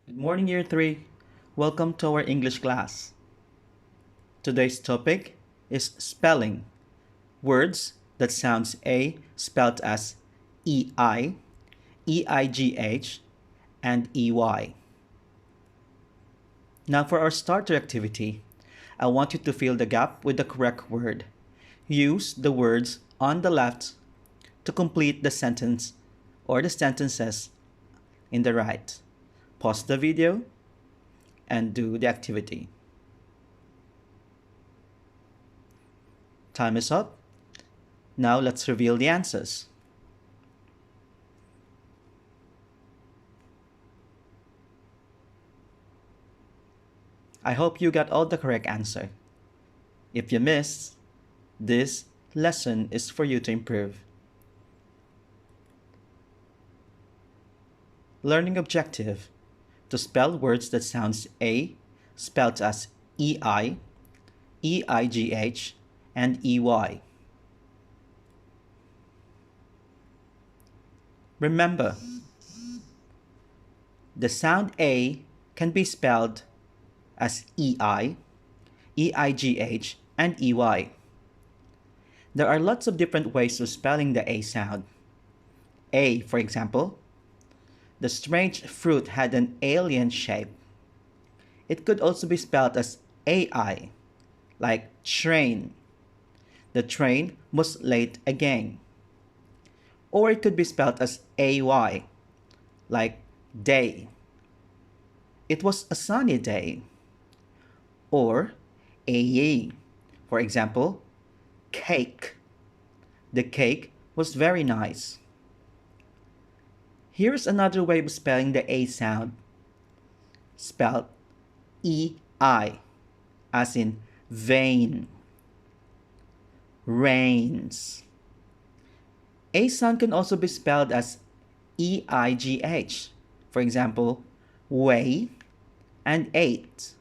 Good morning, Year 3. Welcome to our English class. Today's topic is spelling. Words that sounds A spelled as EI, EIGH, and EY. Now for our starter activity, I want you to fill the gap with the correct word. Use the words on the left to complete the sentence or the sentences in the right. Pause the video and do the activity. Time is up. Now let's reveal the answers. I hope you got all the correct answer. If you missed, this lesson is for you to improve. Learning objective: to spell words that sounds A spelled as EI, EIGH, and EY. Remember, the sound A can be spelled as EI, EIGH, and EY. There are lots of different ways of spelling the A sound. A, for example, the strange fruit had an alien shape. It could also be spelled as AI, like train. The train was late again. Or it could be spelled as AY, like day. It was a sunny day. Or eigh, for example, cake. The cake was very nice. Here's another way of spelling the A sound, spelled EI, as in vain. Rains. A sound can also be spelled as EIGH, for example, way and ate.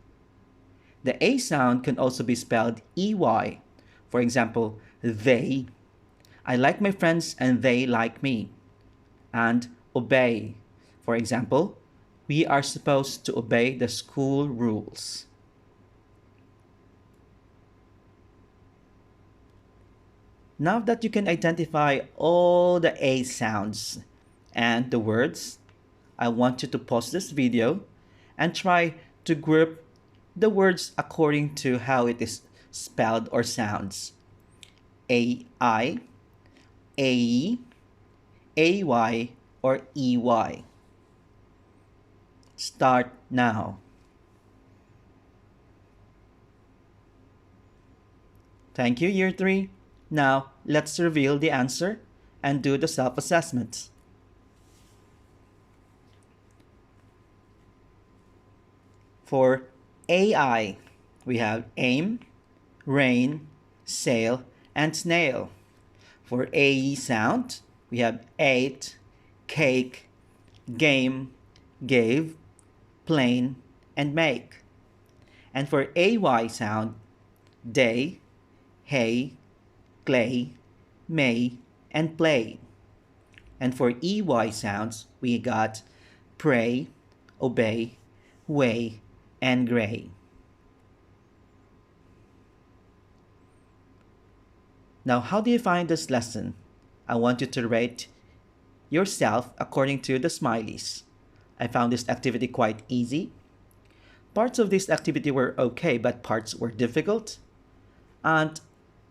The A sound can also be spelled EY, for example, they. I like my friends and they like me. And obey, for example, we are supposed to obey the school rules. Now that you can identify all the A sounds and the words, I want you to pause this video and try to group the words according to how it is spelled or sounds. AI, AE, AY, or EY. Start now. Thank you, Year 3. Now, let's reveal the answer and do the self-assessment. For AI, we have aim, rain, sail, and snail. For AE sound, we have ate, cake, game, gave, plane, and make. And for AY sound, day, hay, clay, may, and play. And for EY sounds, we got pray, obey, weigh, and gray. Now, how do you find this lesson? I want you to rate yourself according to the Smileys. I found this activity quite easy. Parts of this activity were okay, but parts were difficult. And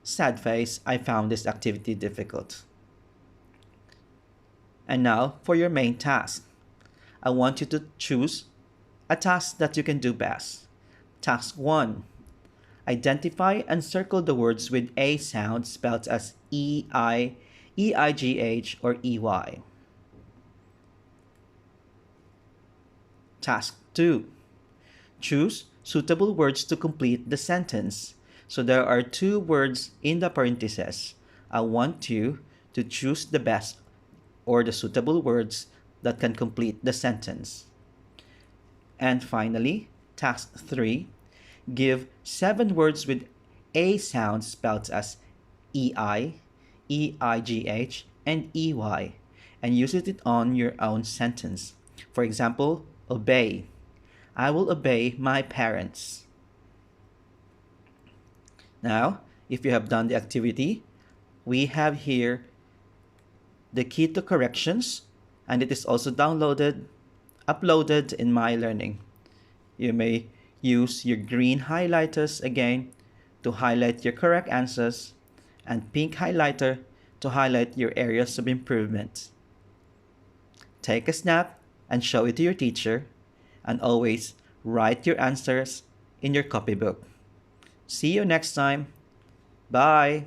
sad face, I found this activity difficult. And now for your main task. I want you to choose a task that you can do best. Task 1. Identify and circle the words with A sound spelled as EI, EIGH, or EY. Task 2. Choose suitable words to complete the sentence. So there are 2 words in the parentheses. I want you to choose the best or the suitable words that can complete the sentence. And finally, task 3. Give 7 words with A sound spelled as EI, EIGH, and EY, and use it on your own sentence. For example, obey. I will obey my parents. Now, if you have done the activity, we have here the key to corrections, and it is also uploaded in My Learning. You may use your green highlighters again to highlight your correct answers and pink highlighter to highlight your areas of improvement. Take a snap and show it to your teacher, and always write your answers in your copybook. See you next time. Bye.